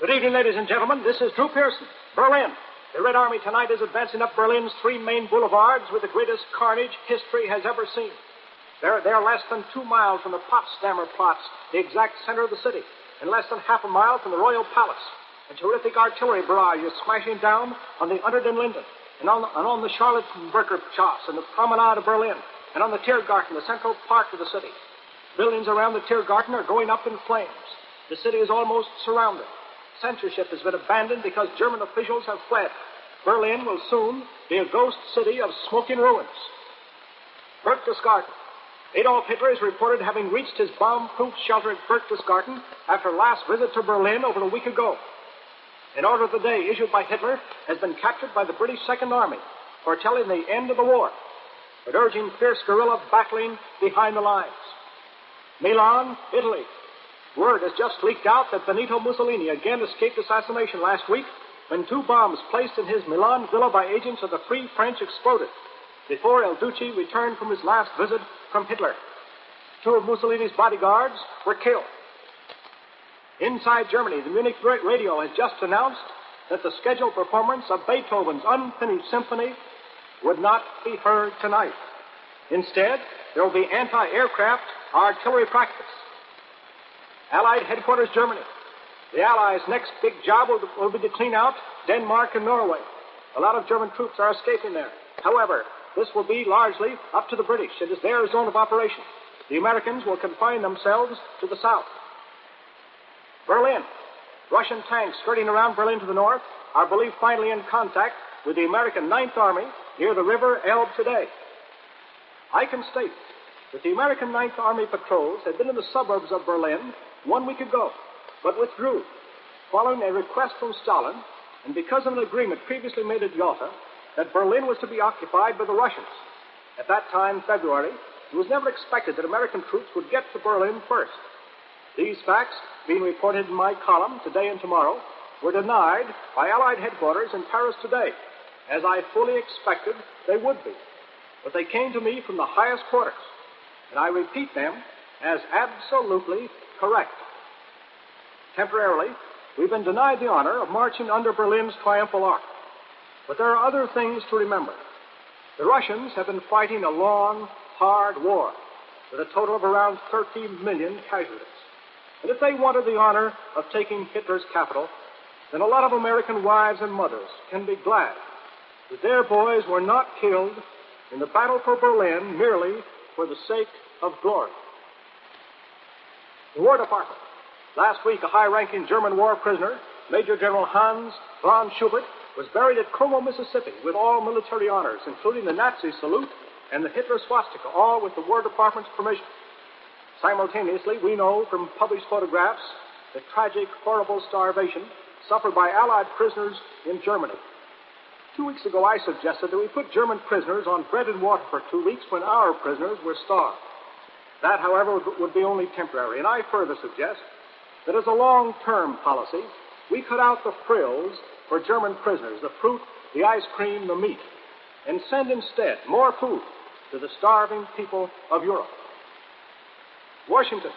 Good evening, ladies and gentlemen. This is Drew Pearson. Berlin. The Red Army tonight is advancing up Berlin's three main boulevards with the greatest carnage history has ever seen. They're less than 2 miles from the Potsdamer Platz, the exact center of the city, and less than half a mile from the Royal Palace. A terrific artillery barrage is smashing down on the Unter den Linden, and on the Charlottenburger Platz and the Promenade of Berlin, and on the Tiergarten, the central park of the city. Buildings around the Tiergarten are going up in flames. The city is almost surrounded. Censorship has been abandoned because German officials have fled. Berlin will soon be a ghost city of smoking ruins. Berchtesgaden. Adolf Hitler is reported having reached his bomb-proof shelter at Berchtesgaden after a last visit to Berlin over a week ago. An order of the day issued by Hitler has been captured by the British Second Army, foretelling the end of the war, but urging fierce guerrilla battling behind the lines. Milan, Italy. Word has just leaked out that Benito Mussolini again escaped assassination last week when 2 bombs placed in his Milan villa by agents of the Free French exploded before El Duce returned from his last visit from Hitler. 2 of Mussolini's bodyguards were killed. Inside Germany, the Munich radio has just announced that the scheduled performance of Beethoven's Unfinished Symphony would not be heard tonight. Instead, there will be anti-aircraft artillery practice. Allied headquarters, Germany. The Allies' next big job will be to clean out Denmark and Norway. A lot of German troops are escaping there. However, this will be largely up to the British. It is their zone of operation. The Americans will confine themselves to the south. Berlin. Russian tanks skirting around Berlin to the north are believed finally in contact with the American Ninth Army near the river Elbe today. I can state that the American Ninth Army patrols had been in the suburbs of Berlin 1 week ago, but withdrew, following a request from Stalin, and because of an agreement previously made at Yalta, that Berlin was to be occupied by the Russians. At that time, February, it was never expected that American troops would get to Berlin first. These facts, being reported in my column today and tomorrow, were denied by Allied headquarters in Paris today, as I fully expected they would be. But they came to me from the highest quarters, and I repeat them as absolutely correct. Temporarily, we've been denied the honor of marching under Berlin's triumphal arch. But there are other things to remember. The Russians have been fighting a long, hard war with a total of around 30 million casualties. And if they wanted the honor of taking Hitler's capital, then a lot of American wives and mothers can be glad that their boys were not killed in the battle for Berlin merely for the sake of glory. The War Department. Last week, a high-ranking German war prisoner, Major General Hans von Schubert, was buried at Como, Mississippi, with all military honors, including the Nazi salute and the Hitler swastika, all with the War Department's permission. Simultaneously, we know from published photographs the tragic, horrible starvation suffered by Allied prisoners in Germany. 2 weeks ago, I suggested that we put German prisoners on bread and water for 2 weeks when our prisoners were starved. That, however, would be only temporary, and I further suggest that as a long-term policy, we cut out the frills for German prisoners, the fruit, the ice cream, the meat, and send instead more food to the starving people of Europe. Washington.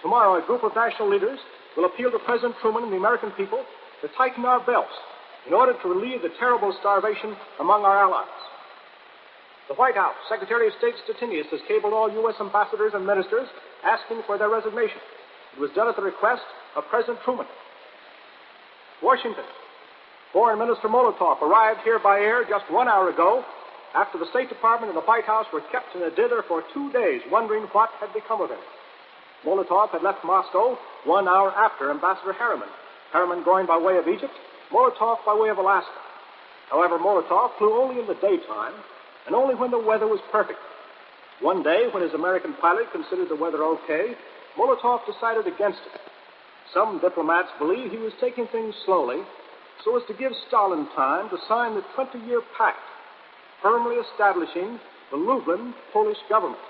Tomorrow, a group of national leaders will appeal to President Truman and the American people to tighten our belts in order to relieve the terrible starvation among our allies. The White House, Secretary of State Stettinius has cabled all U.S. ambassadors and ministers asking for their resignation. It was done at the request of President Truman. Washington. Foreign Minister Molotov arrived here by air just 1 hour ago after the State Department and the White House were kept in a dither for 2 days wondering what had become of him. Molotov had left Moscow 1 hour after Ambassador Harriman. Harriman going by way of Egypt, Molotov by way of Alaska. However, Molotov flew only in the daytime and only when the weather was perfect. One day, when his American pilot considered the weather okay, Molotov decided against it. Some diplomats believe he was taking things slowly so as to give Stalin time to sign the 20-year pact, firmly establishing the Lublin Polish government.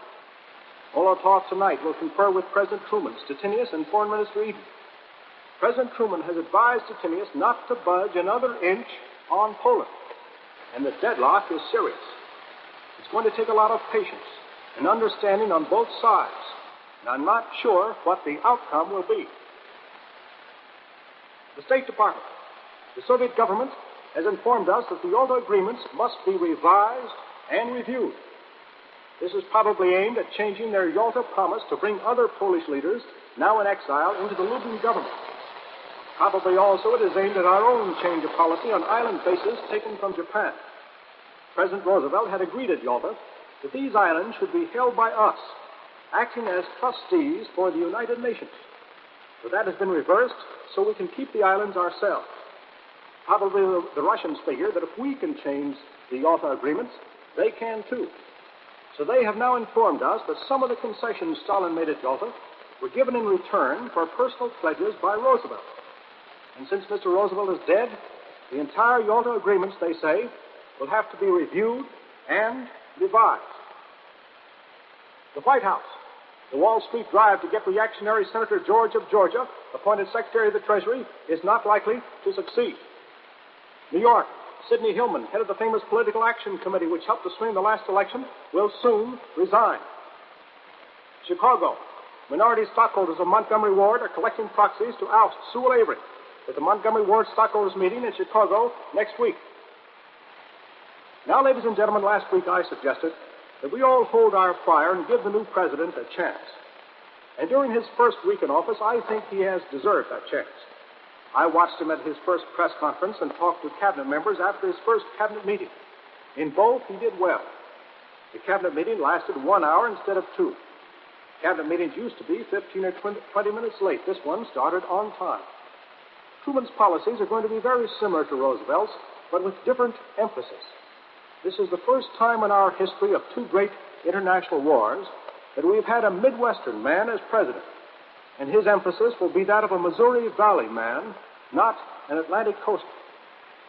Molotov tonight will confer with President Truman, Stettinius, and Foreign Minister Eden. President Truman has advised Stettinius not to budge another inch on Poland, and the deadlock is serious. It's going to take a lot of patience and understanding on both sides, and I'm not sure what the outcome will be. The State Department. The Soviet government has informed us that the Yalta agreements must be revised and reviewed. This is probably aimed at changing their Yalta promise to bring other Polish leaders, now in exile, into the Lublin government. Probably also it is aimed at our own change of policy on island bases taken from Japan. President Roosevelt had agreed at Yalta that these islands should be held by us, acting as trustees for the United Nations. But that has been reversed, so we can keep the islands ourselves. Probably the Russians figure that if we can change the Yalta agreements, they can too. So they have now informed us that some of the concessions Stalin made at Yalta were given in return for personal pledges by Roosevelt. And since Mr. Roosevelt is dead, the entire Yalta agreements, they say, will have to be reviewed and revised. The White House. The Wall Street drive to get reactionary Senator George of Georgia appointed Secretary of the Treasury is not likely to succeed. New York. Sidney Hillman, head of the famous Political Action Committee which helped to swing the last election, will soon resign. Chicago. Minority stockholders of Montgomery Ward are collecting proxies to oust Sewell Avery at the Montgomery Ward stockholders meeting in Chicago next week. Now, ladies and gentlemen, last week I suggested that we all hold our fire and give the new president a chance. And during his first week in office, I think he has deserved that chance. I watched him at his first press conference and talked to cabinet members after his first cabinet meeting. In both, he did well. The cabinet meeting lasted 1 hour instead of 2. Cabinet meetings used to be 15 or 20 minutes late. This one started on time. Truman's policies are going to be very similar to Roosevelt's, but with different emphasis. This is the first time in our history of two great international wars that we've had a Midwestern man as president. And his emphasis will be that of a Missouri Valley man, not an Atlantic coaster.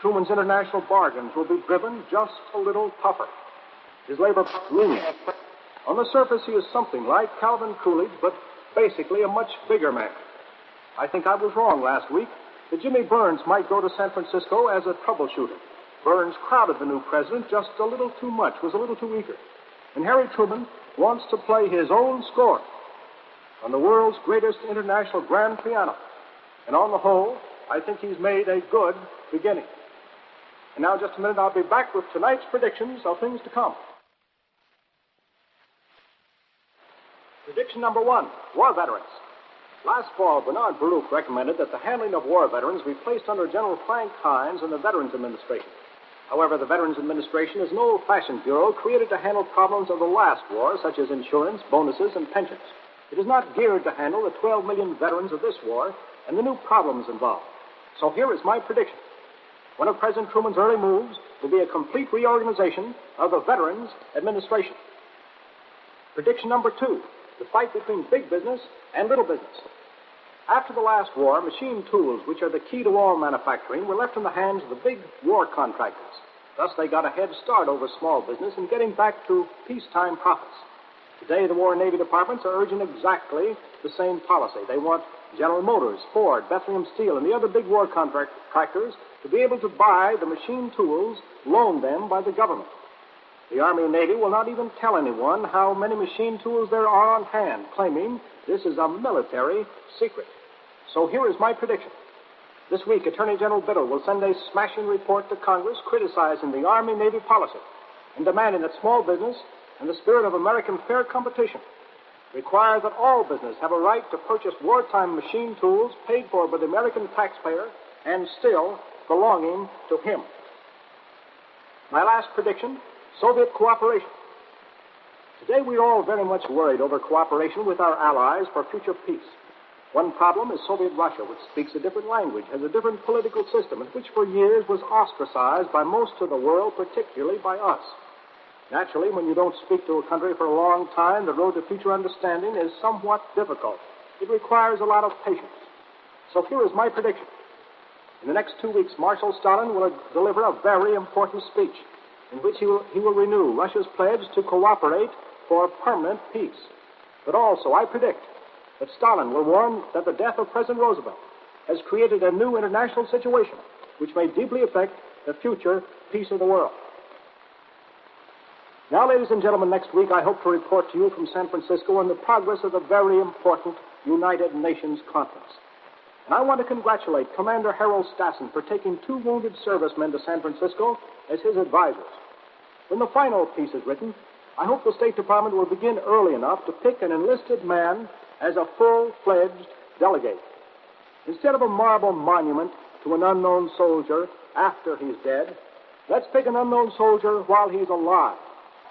Truman's international bargains will be driven just a little tougher. His labor lenient. On the surface, he is something like Calvin Coolidge, but basically a much bigger man. I think I was wrong last week that Jimmy Burns might go to San Francisco as a troubleshooter. Burns crowded the new president just a little too much, was a little too eager. And Harry Truman wants to play his own score on the world's greatest international grand piano. And on the whole, I think he's made a good beginning. And now, just a minute, I'll be back with tonight's predictions of things to come. Prediction number 1, war veterans. Last fall, Bernard Baruch recommended that the handling of war veterans be placed under General Frank Hines and the Veterans Administration. However, the Veterans Administration is an old-fashioned bureau created to handle problems of the last war, such as insurance, bonuses, and pensions. It is not geared to handle the 12 million veterans of this war and the new problems involved. So here is my prediction. One of President Truman's early moves will be a complete reorganization of the Veterans Administration. Prediction number 2, the fight between big business and little business. After the last war, machine tools, which are the key to all manufacturing, were left in the hands of the big war contractors. Thus, they got a head start over small business in getting back to peacetime profits. Today, the War and Navy departments are urging exactly the same policy. They want General Motors, Ford, Bethlehem Steel, and the other big war contractors to be able to buy the machine tools loaned them by the government. The Army and Navy will not even tell anyone how many machine tools there are on hand, claiming this is a military secret. So here is my prediction. This week, Attorney General Biddle will send a smashing report to Congress criticizing the Army-Navy policy and demanding that small business and the spirit of American fair competition require that all business have a right to purchase wartime machine tools paid for by the American taxpayer and still belonging to him. My last prediction, Soviet cooperation. Today we are all very much worried over cooperation with our allies for future peace. One problem is Soviet Russia, which speaks a different language, has a different political system, and which for years was ostracized by most of the world, particularly by us. Naturally, when you don't speak to a country for a long time, the road to future understanding is somewhat difficult. It requires a lot of patience. So here is my prediction. In the next 2 weeks, Marshal Stalin will deliver a very important speech in which he will renew Russia's pledge to cooperate for permanent peace. But also, I predict that Stalin will warn that the death of President Roosevelt has created a new international situation which may deeply affect the future peace of the world. Now, ladies and gentlemen, next week I hope to report to you from San Francisco on the progress of the very important United Nations Conference. And I want to congratulate Commander Harold Stassen for taking 2 wounded servicemen to San Francisco as his advisors. When the final piece is written, I hope the State Department will begin early enough to pick an enlisted man as a full-fledged delegate. Instead of a marble monument to an unknown soldier after he's dead, let's pick an unknown soldier while he's alive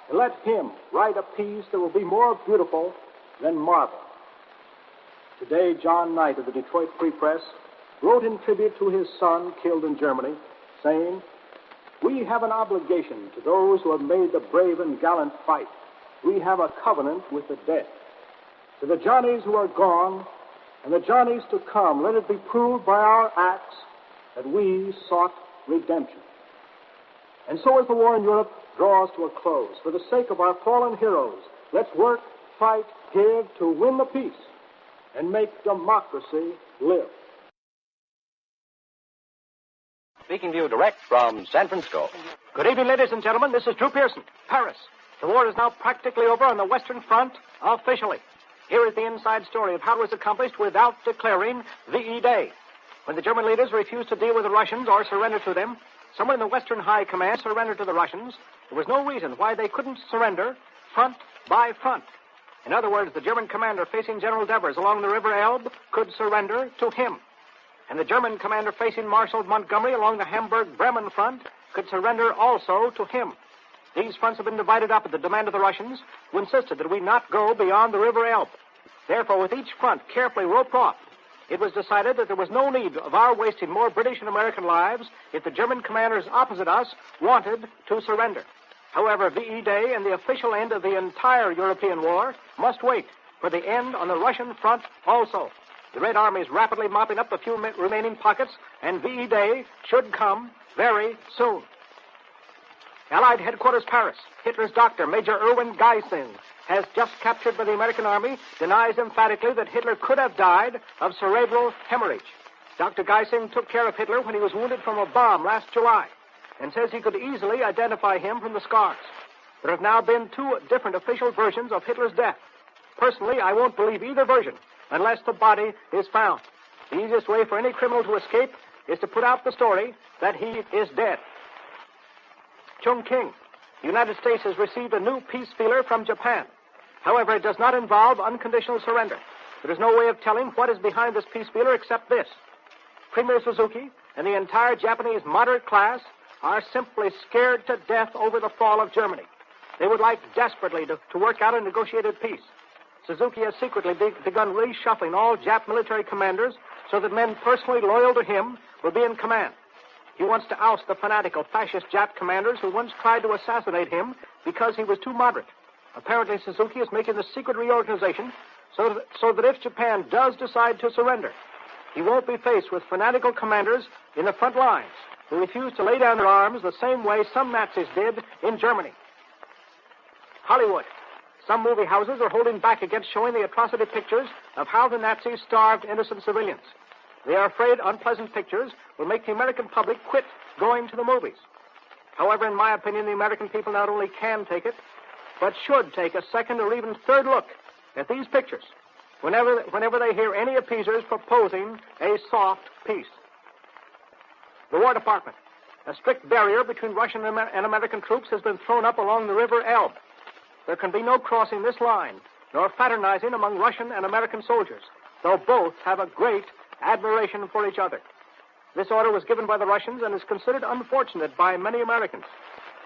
and let him write a piece that will be more beautiful than marble. Today, John Knight of the Detroit Free Press wrote in tribute to his son killed in Germany, saying, "We have an obligation to those who have made the brave and gallant fight. We have a covenant with the dead. To the Johnnies who are gone and the Johnnies to come, let it be proved by our acts that we sought redemption." And so as the war in Europe draws to a close, for the sake of our fallen heroes, let's work, fight, give to win the peace and make democracy live. Speaking to you direct from San Francisco. Good evening, ladies and gentlemen. This is Drew Pearson, Paris. The war is now practically over on the Western Front, officially. Here is the inside story of how it was accomplished without declaring VE Day. When the German leaders refused to deal with the Russians or surrender to them, someone in the Western High Command surrendered to the Russians. There was no reason why they couldn't surrender front by front. In other words, the German commander facing General Devers along the River Elbe could surrender to him. And the German commander facing Marshal Montgomery along the Hamburg-Bremen front could surrender also to him. These fronts have been divided up at the demand of the Russians, who insisted that we not go beyond the River Elbe. Therefore, with each front carefully roped off, it was decided that there was no need of our wasting more British and American lives if the German commanders opposite us wanted to surrender. However, VE Day and the official end of the entire European war must wait for the end on the Russian front also. The Red Army is rapidly mopping up the few remaining pockets, and VE Day should come very soon. Allied headquarters, Paris. Hitler's doctor, Major Erwin Geising, has just captured by the American Army, denies emphatically that Hitler could have died of cerebral hemorrhage. Dr. Geising took care of Hitler when he was wounded from a bomb last July, and says he could easily identify him from the scars. There have now been 2 different official versions of Hitler's death. Personally, I won't believe either version unless the body is found. The easiest way for any criminal to escape is to put out the story that he is dead. Chongqing. The United States has received a new peace feeler from Japan. However, it does not involve unconditional surrender. There is no way of telling what is behind this peace feeler except this. Premier Suzuki and the entire Japanese moderate class are simply scared to death over the fall of Germany. They would like desperately to work out a negotiated peace. Suzuki has secretly begun reshuffling all Jap military commanders so that men personally loyal to him will be in command. He wants to oust the fanatical fascist Jap commanders who once tried to assassinate him because he was too moderate. Apparently, Suzuki is making the secret reorganization so that if Japan does decide to surrender, he won't be faced with fanatical commanders in the front lines who refuse to lay down their arms the same way some Nazis did in Germany. Hollywood. Some movie houses are holding back against showing the atrocity pictures of how the Nazis starved innocent civilians. They are afraid unpleasant pictures will make the American public quit going to the movies. However, in my opinion, the American people not only can take it, but should take a second or even third look at these pictures whenever they hear any appeasers proposing a soft peace. The War Department. A strict barrier between Russian and American troops has been thrown up along the River Elbe. There can be no crossing this line, nor fraternizing among Russian and American soldiers, though both have a great admiration for each other. This order was given by the Russians and is considered unfortunate by many Americans,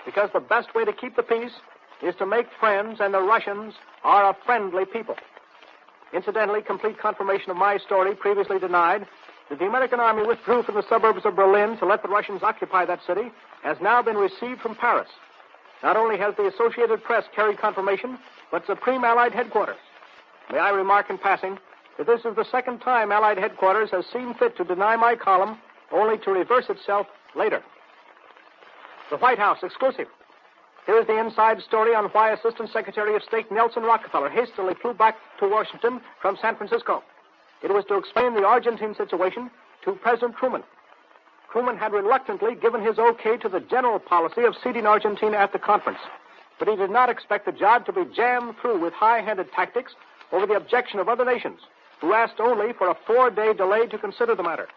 because the best way to keep the peace is to make friends, and the Russians are a friendly people. Incidentally, complete confirmation of my story, previously denied, that the American army withdrew from the suburbs of Berlin to let the Russians occupy that city, has now been received from Paris. Not only has the Associated Press carried confirmation, but Supreme Allied Headquarters. May I remark in passing that this is the second time Allied Headquarters has seen fit to deny my column, only to reverse itself later. The White House exclusive. Here is the inside story on why Assistant Secretary of State Nelson Rockefeller hastily flew back to Washington from San Francisco. It was to explain the Argentine situation to President Truman. Truman had reluctantly given his okay to the general policy of seating Argentina at the conference, but he did not expect the job to be jammed through with high-handed tactics over the objection of other nations, who asked only for a 4-day delay to consider the matter.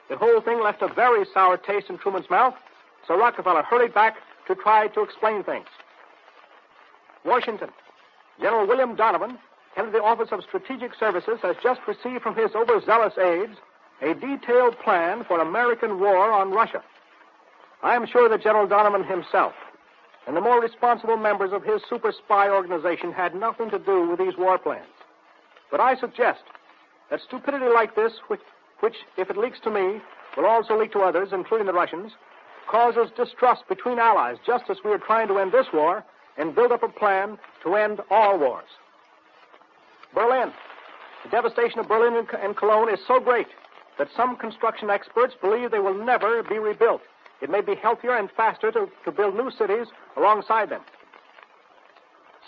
The whole thing left a very sour taste in Truman's mouth, so Rockefeller hurried back to try to explain things. Washington. General William Donovan, head of the Office of Strategic Services, has just received from his overzealous aides a detailed plan for American war on Russia. I am sure that General Donovan himself and the more responsible members of his super spy organization had nothing to do with these war plans. But I suggest that stupidity like this, which, if it leaks to me, will also leak to others, including the Russians, causes distrust between allies, just as we are trying to end this war and build up a plan to end all wars. Berlin. The devastation of Berlin and Cologne is so great that some construction experts believe they will never be rebuilt. It may be healthier and faster to build new cities alongside them.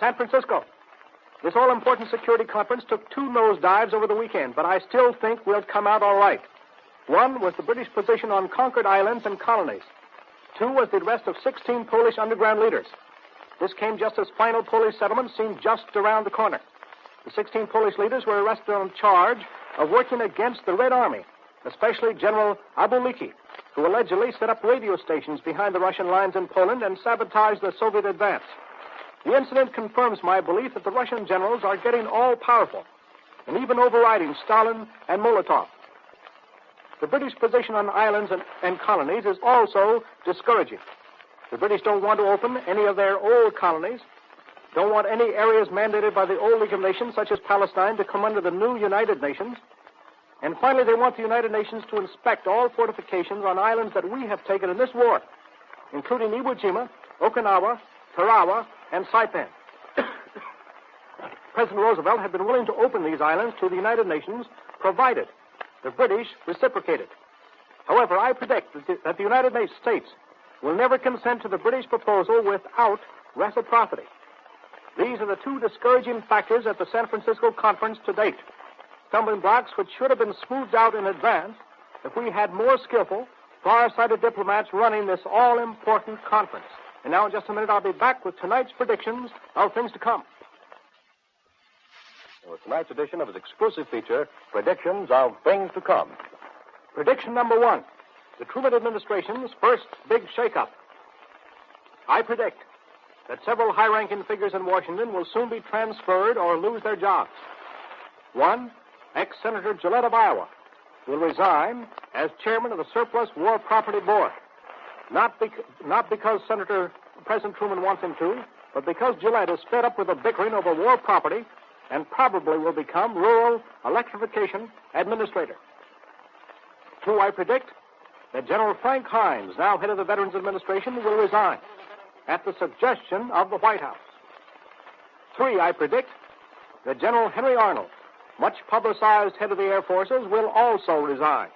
San Francisco. This all-important security conference took 2 nosedives over the weekend, but I still think we'll come out all right. One was the British position on conquered islands and colonies. 2 was the arrest of 16 Polish underground leaders. This came just as final Polish settlement seemed just around the corner. The 16 Polish leaders were arrested on charge of working against the Red Army, especially General Abuliki, who allegedly set up radio stations behind the Russian lines in Poland and sabotaged the Soviet advance. The incident confirms my belief that the Russian generals are getting all-powerful and even overriding Stalin and Molotov. The British position on islands and colonies is also discouraging. The British don't want to open any of their old colonies, don't want any areas mandated by the old League of Nations, such as Palestine, to come under the new United Nations. And finally, they want the United Nations to inspect all fortifications on islands that we have taken in this war, including Iwo Jima, Okinawa, Tarawa, and Saipan. President Roosevelt had been willing to open these islands to the United Nations, provided the British reciprocated. However, I predict that the United States will never consent to the British proposal without reciprocity. These are the 2 discouraging factors at the San Francisco conference to date. Stumbling blocks which should have been smoothed out in advance if we had more skillful, far-sighted diplomats running this all-important conference. And now in just a minute, I'll be back with tonight's predictions of things to come. With tonight's edition of his exclusive feature, Predictions of Things to Come. Prediction number 1, the Truman administration's first big shakeup. I predict that several high-ranking figures in Washington will soon be transferred or lose their jobs. 1, ex-Senator Gillette of Iowa will resign as chairman of the Surplus War Property Board. Not because President Truman wants him to, but because Gillette is fed up with the bickering over war property and probably will become rural electrification administrator. 2, I predict that General Frank Hines, now head of the Veterans Administration, will resign at the suggestion of the White House. 3, I predict that General Henry Arnold, much publicized head of the Air Forces, will also resign.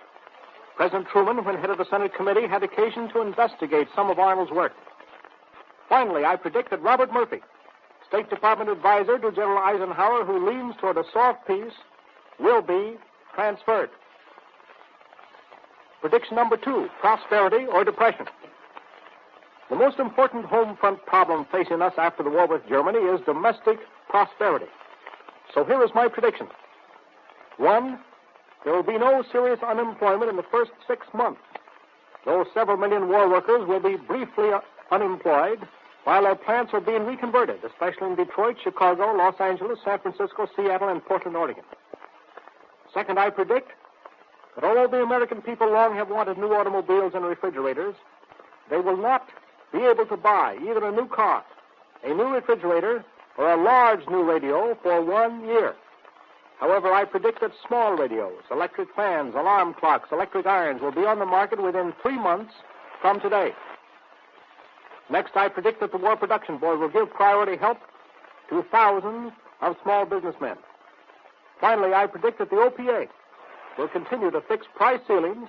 President Truman, when head of the Senate committee, had occasion to investigate some of Arnold's work. Finally, I predict that Robert Murphy, State Department advisor to General Eisenhower, who leans toward a soft peace, will be transferred. Prediction number 2, prosperity or depression. The most important home front problem facing us after the war with Germany is domestic prosperity. So here is my prediction. 1, there will be no serious unemployment in the first 6 months, though several million war workers will be briefly unemployed while their plants are being reconverted, especially in Detroit, Chicago, Los Angeles, San Francisco, Seattle, and Portland, Oregon. 2nd, I predict that although the American people long have wanted new automobiles and refrigerators, they will not be able to buy either a new car, a new refrigerator, or a large new radio for 1 year. However, I predict that small radios, electric fans, alarm clocks, electric irons will be on the market within 3 months from today. Next, I predict that the War Production Board will give priority help to thousands of small businessmen. Finally, I predict that the OPA will continue to fix price ceilings,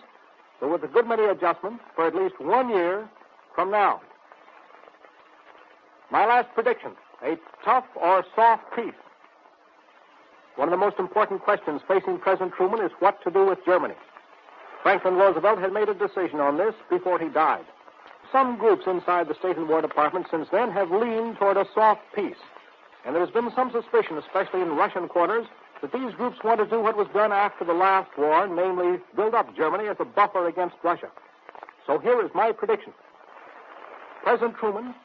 but with a good many adjustments, for at least 1 year from now. My last prediction, a tough or soft peace. One of the most important questions facing President Truman is what to do with Germany. Franklin Roosevelt had made a decision on this before he died. Some groups inside the State and War Department since then have leaned toward a soft peace, and there has been some suspicion, especially in Russian quarters, that these groups want to do what was done after the last war, namely build up Germany as a buffer against Russia. So here is my prediction. President Truman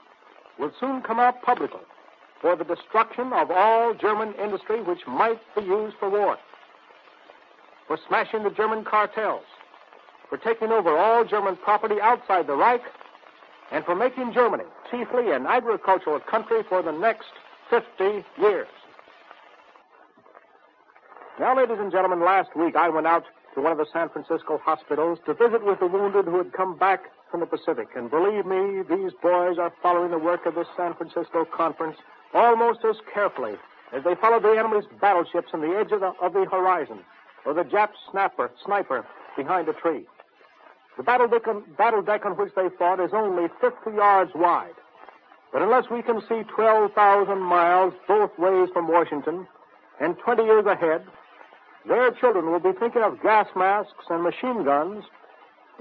will soon come out publicly for the destruction of all German industry which might be used for war, for smashing the German cartels, for taking over all German property outside the Reich, and for making Germany chiefly an agricultural country for the next 50 years. Now, ladies and gentlemen, last week I went out to one of the San Francisco hospitals to visit with the wounded who had come back from the Pacific. And believe me, these boys are following the work of this San Francisco conference almost as carefully as they follow the enemy's battleships on the edge of the horizon, or the Jap sniper behind a tree. The battle deck on which they fought is only 50 yards wide. But unless we can see 12,000 miles both ways from Washington and 20 years ahead, their children will be thinking of gas masks and machine guns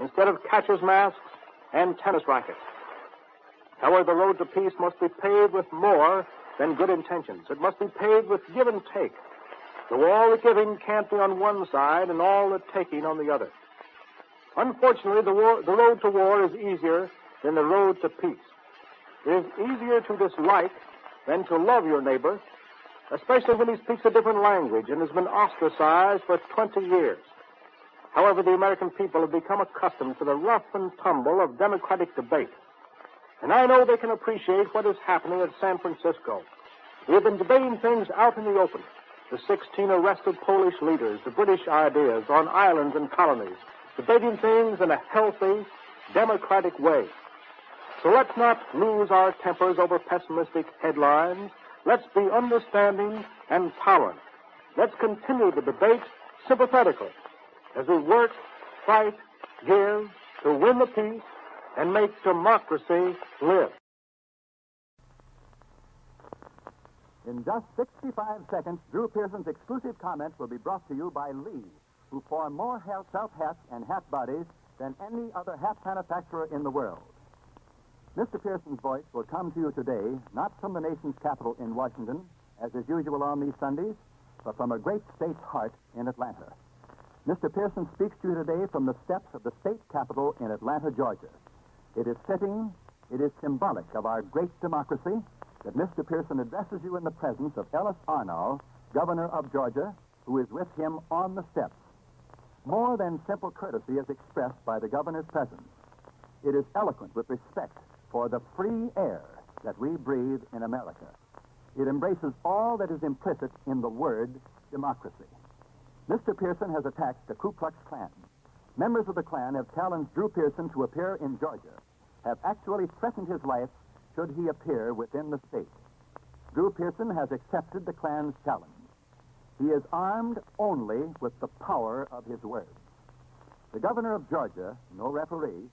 instead of catcher's masks and tennis rackets. However, the road to peace must be paved with more than good intentions. It must be paved with give and take. So all the giving can't be on one side and all the taking on the other. Unfortunately, the road to war is easier than the road to peace. It is easier to dislike than to love your neighbor, especially when he speaks a different language and has been ostracized for 20 years. However, the American people have become accustomed to the rough and tumble of democratic debate. And I know they can appreciate what is happening at San Francisco. We have been debating things out in the open. The 16 arrested Polish leaders, the British ideas on islands and colonies, debating things in a healthy, democratic way. So let's not lose our tempers over pessimistic headlines. Let's be understanding and tolerant. Let's continue the debate sympathetically as we work, fight, give to win the peace and make democracy live. In just 65 seconds, Drew Pearson's exclusive comments will be brought to you by Lee, who form more self hats and hat bodies than any other hat manufacturer in the world. Mr. Pearson's voice will come to you today, not from the nation's capital in Washington, as is usual on these Sundays, but from a great state's heart in Atlanta. Mr. Pearson speaks to you today from the steps of the state capitol in Atlanta, Georgia. It is fitting, it is symbolic of our great democracy that Mr. Pearson addresses you in the presence of Ellis Arnall, governor of Georgia, who is with him on the steps. More than simple courtesy is expressed by the governor's presence. It is eloquent with respect for the free air that we breathe in America. It embraces all that is implicit in the word democracy. Mr. Pearson has attacked the Ku Klux Klan. Members of the Klan have challenged Drew Pearson to appear in Georgia, have actually threatened his life should he appear within the state. Drew Pearson has accepted the Klan's challenge. He is armed only with the power of his words. The governor of Georgia, no referee,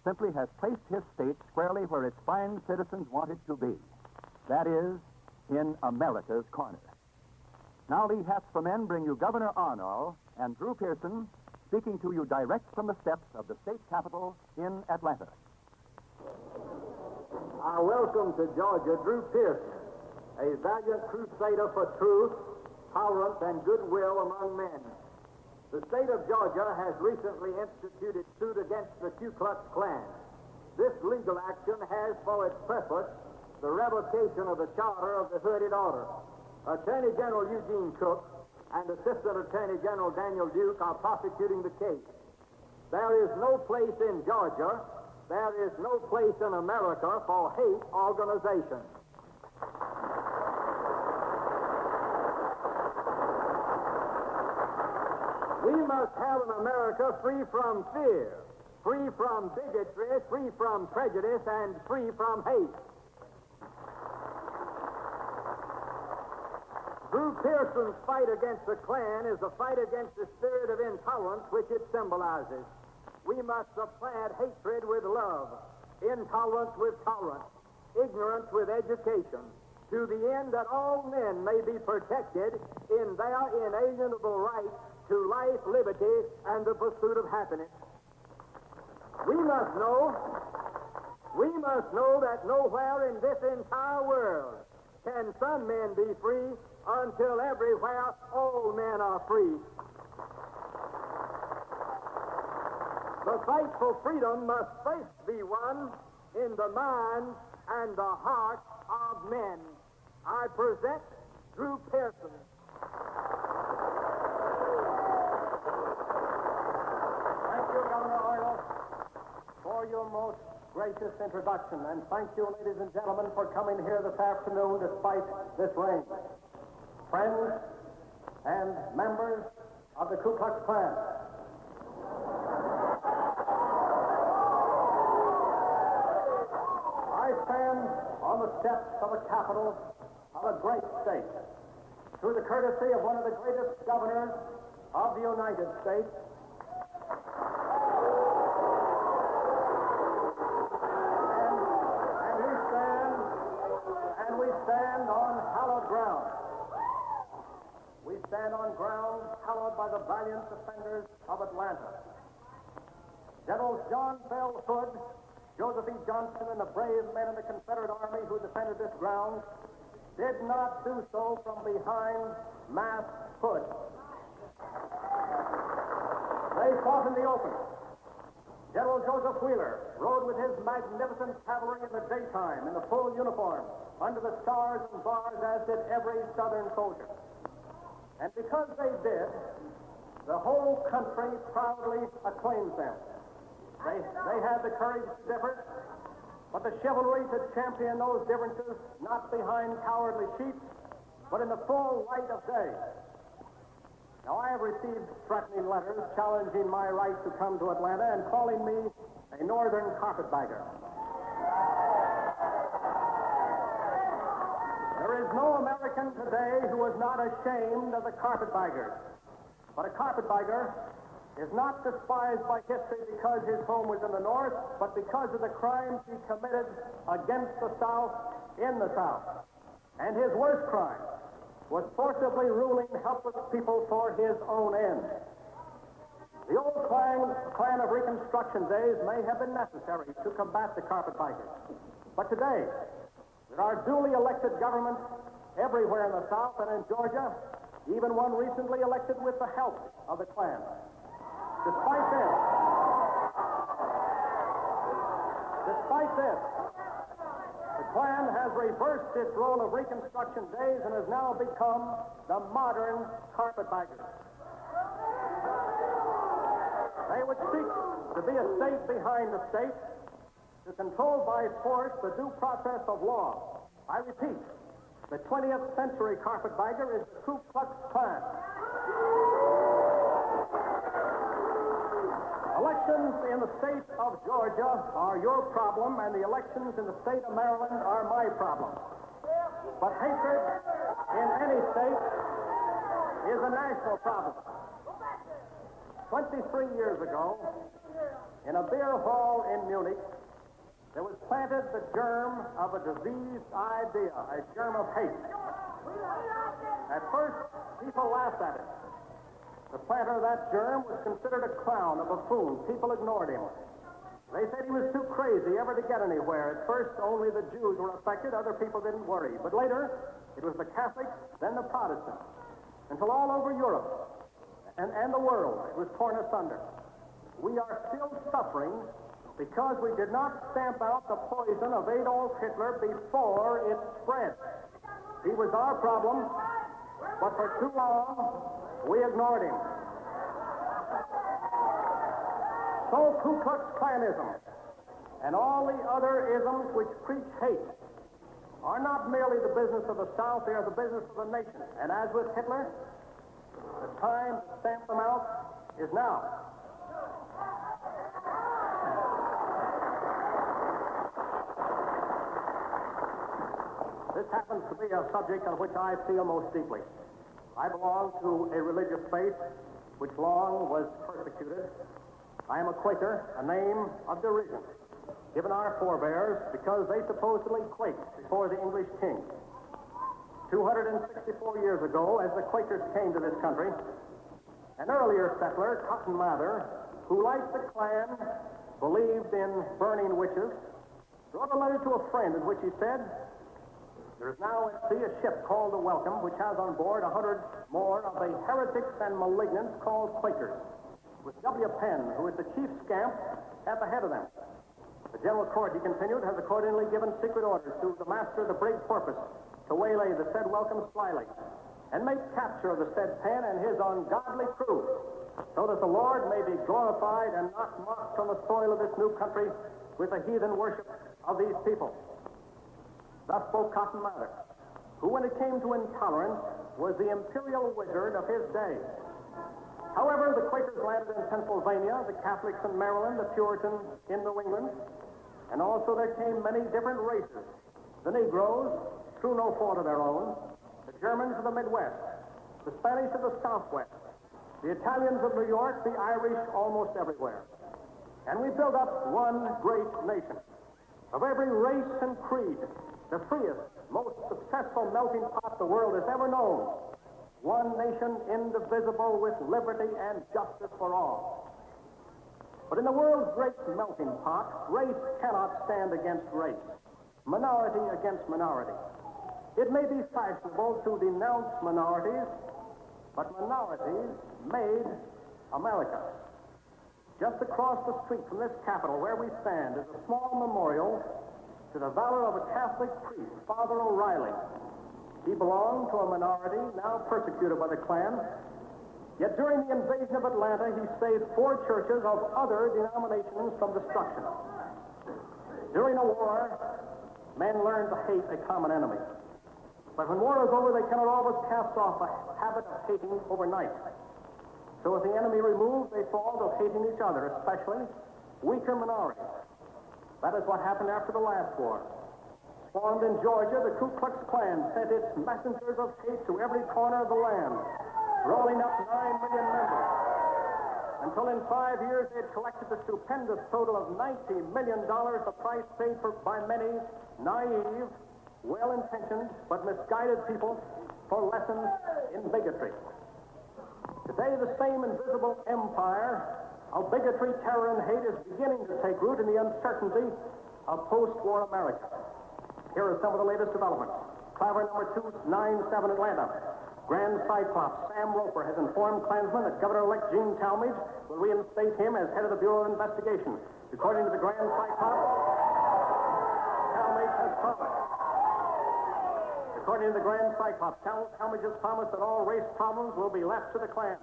simply has placed his state squarely where its fine citizens want it to be. That is, in America's corner. Now, Lee Hats for Men bring you Governor Arnall and Drew Pearson speaking to you direct from the steps of the state capitol in Atlanta. I welcome to Georgia Drew Pearson, a valiant crusader for truth, tolerance, and goodwill among men. The state of Georgia has recently instituted suit against the Ku Klux Klan. This legal action has for its purpose the revocation of the charter of the Hooded Order. Attorney General Eugene Cook and Assistant Attorney General Daniel Duke are prosecuting the case. There is no place in Georgia, there is no place in America for hate organizations. We must have an America free from fear, free from bigotry, free from prejudice, and free from hate. Drew Pearson's fight against the Klan is a fight against the spirit of intolerance which it symbolizes. We must supplant hatred with love, intolerance with tolerance, ignorance with education, to the end that all men may be protected in their inalienable right to life, liberty, and the pursuit of happiness. We must know that nowhere in this entire world can some men be free until everywhere all men are free. The fight for freedom must first be won in the minds and the hearts of men. I present Drew Pearson. Thank you, Governor Arnold, for your most gracious introduction, and thank you, ladies and gentlemen, for coming here this afternoon despite this rain. Friends and members of the Ku Klux Klan, I stand on the steps of a capital of a great state through the courtesy of one of the greatest governors of the United States. And we stand on hallowed ground. We stand on ground hallowed by the valiant defenders of Atlanta. Generals John Bell Hood, Joseph E. Johnston, and the brave men in the Confederate Army who defended this ground did not do so from behind masked hoods. They fought in the open. General Joseph Wheeler rode with his magnificent cavalry in the daytime in the full uniform under the stars and bars, as did every Southern soldier. And because they did, the whole country proudly acclaims them. They had the courage to differ, but the chivalry to champion those differences not behind cowardly sheep, but in the full light of day. Now, I have received threatening letters challenging my right to come to Atlanta and calling me a northern carpetbagger. There is no American today who is not ashamed of the carpetbaggers. But a carpetbagger is not despised by history because his home was in the North, but because of the crimes he committed against the South in the South. And his worst crime was forcibly ruling helpless people for his own ends. The old plan of Reconstruction days may have been necessary to combat the carpetbaggers. But today, there are duly elected governments everywhere in the South and in Georgia, even one recently elected with the help of the Klan. Despite this, the Klan has reversed its role of Reconstruction days and has now become the modern carpetbaggers. They would seek to be a state behind the state, to control by force the due process of law. I repeat, the 20th century carpetbagger is the Ku Klux Klan. Elections in the state of Georgia are your problem, and the elections in the state of Maryland are my problem. But hatred in any state is a national problem. 23 years ago, in a beer hall in Munich, there was planted the germ of a diseased idea, a germ of hate. At first, people laughed at it. The planter of that germ was considered a clown, a buffoon. People ignored him. They said he was too crazy ever to get anywhere. At first, only the Jews were affected. Other people didn't worry. But later, it was the Catholics, then the Protestants, until all over Europe and the world it was torn asunder. We are still suffering because we did not stamp out the poison of Adolf Hitler before it spread. He was our problem, but for too long, we ignored him. So Ku Klux Klanism and all the other isms which preach hate are not merely the business of the South, they are the business of the nation. And as with Hitler, the time to stamp them out is now. This happens to be a subject on which I feel most deeply. I belong to a religious faith which long was persecuted. I am a Quaker, a name of derision, given our forebears because they supposedly quaked before the English king. 264 years ago, as the Quakers came to this country, an earlier settler, Cotton Mather, who, like the Klan, believed in burning witches, wrote a letter to a friend in which he said, There is now at sea a ship called the Welcome, which has on board 100 more of the heretics and malignants called Quakers, with W. Penn, who is the chief scamp, at the head of them. The General Court, he continued, has accordingly given secret orders to the master of the brig Porpoise to waylay the said Welcome slyly and make capture of the said Penn and his ungodly crew, so that the Lord may be glorified and not mocked from the soil of this new country with the heathen worship of these people. Thus spoke Cotton Mather, who, when it came to intolerance, was the imperial wizard of his day. However, the Quakers landed in Pennsylvania, the Catholics in Maryland, the Puritans in New England, and also there came many different races. The Negroes, through no fault of their own, the Germans of the Midwest, the Spanish of the Southwest, the Italians of New York, the Irish almost everywhere. And we built up one great nation. Of every race and creed, the freest, most successful melting pot the world has ever known. One nation indivisible with liberty and justice for all. But in the world's great melting pot, race cannot stand against race, minority against minority. It may be fashionable to denounce minorities, but minorities made America. Just across the street from this Capitol where we stand is a small memorial to the valor of a Catholic priest, Father O'Reilly. He belonged to a minority now persecuted by the Klan, yet during the invasion of Atlanta, he saved 4 churches of other denominations from destruction. During a war, men learn to hate a common enemy. But when war is over, they cannot always cast off a habit of hating overnight. So with the enemy removed, they fall to hating each other, especially weaker minorities. That is what happened after the last war. Formed in Georgia, the Ku Klux Klan sent its messengers of hate to every corner of the land, rolling up 9 million members. Until in 5 years, they had collected the stupendous total of $90 million, the price paid for by many naive, well-intentioned, but misguided people for lessons in bigotry. Today, the same invisible empire of bigotry, terror, and hate is beginning to take root in the uncertainty of post-war America. Here are some of the latest developments. Claver number 297 Atlanta. Grand Cyclops Sam Roper has informed Klansmen that Governor-elect Gene Talmadge will reinstate him as head of the Bureau of Investigation. According to the Grand Cyclops, Talmadge has promised. According to the Grand Cyclops, Talmadge has promised that all race problems will be left to the Klan.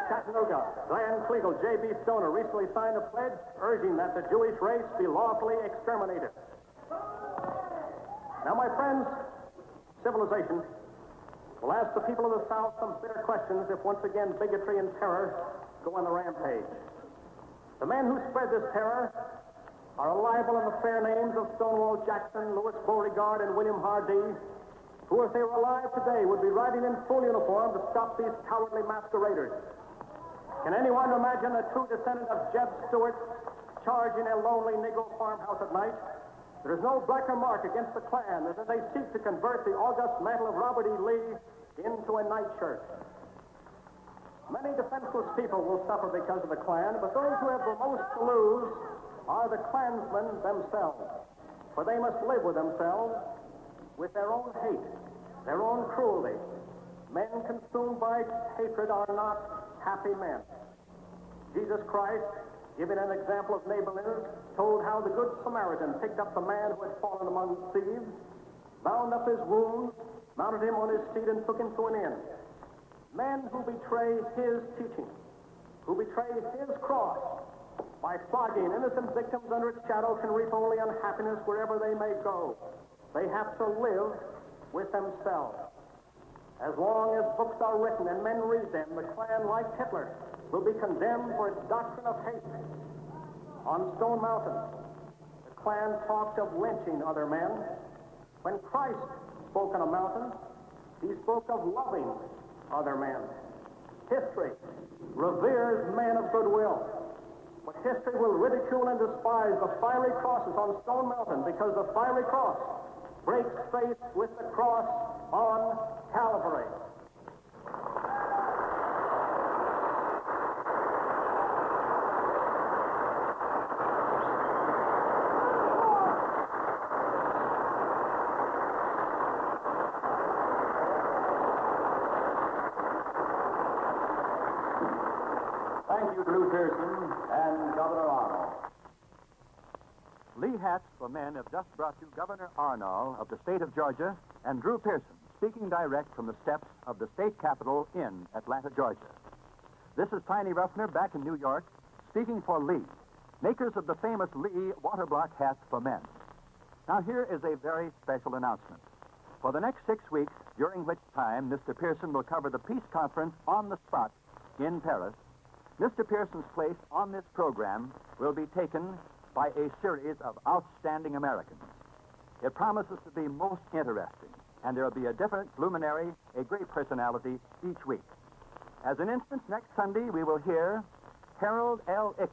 Chattanooga, Glenn Kliegel, J.B. Stoner recently signed a pledge urging that the Jewish race be lawfully exterminated. Now, my friends, civilization will ask the people of the South some bitter questions if once again bigotry and terror go on the rampage. The men who spread this terror are a libel on the fair names of Stonewall Jackson, Louis Beauregard, and William Hardee, who, if they were alive today, would be riding in full uniform to stop these cowardly masqueraders. Can anyone imagine a true descendant of Jeb Stuart charging a lonely Negro farmhouse at night? There is no blacker mark against the Klan than that they seek to convert the august mantle of Robert E. Lee into a nightshirt. Many defenseless people will suffer because of the Klan, but those who have the most to lose are the Klansmen themselves, for they must live with themselves, with their own hate, their own cruelty. Men consumed by hatred are not happy men. Jesus Christ, giving an example of neighborliness, told how the Good Samaritan picked up the man who had fallen among thieves, bound up his wounds, mounted him on his seat, and took him to an inn. Men who betray his teaching, who betray his cross, by flogging innocent victims under its shadow, can reap only unhappiness wherever they may go. They have to live with themselves. As long as books are written and men read them, the Klan, like Hitler, will be condemned for its doctrine of hate. On Stone Mountain, the Klan talked of lynching other men. When Christ spoke on a mountain, he spoke of loving other men. History reveres men of goodwill, but history will ridicule and despise the fiery crosses on Stone Mountain, because the fiery cross breaks faith with the cross on Calvary. Drew Pearson and Governor Arnold. Lee Hats for Men have just brought you Governor Arnold of the state of Georgia and Drew Pearson, speaking direct from the steps of the state capitol in Atlanta, Georgia. This is Tiny Ruffner back in New York, speaking for Lee, makers of the famous Lee waterblock hats for men. Now, here is a very special announcement. For the next 6 weeks, during which time Mr. Pearson will cover the peace conference on the spot in Paris, Mr. Pearson's place on this program will be taken by a series of outstanding Americans. It promises to be most interesting, and there will be a different luminary, a great personality each week. As an instance, next Sunday we will hear Harold L. Ickes,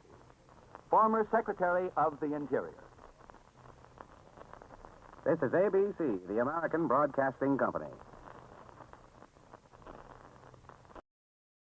former Secretary of the Interior. This is ABC, the American Broadcasting Company.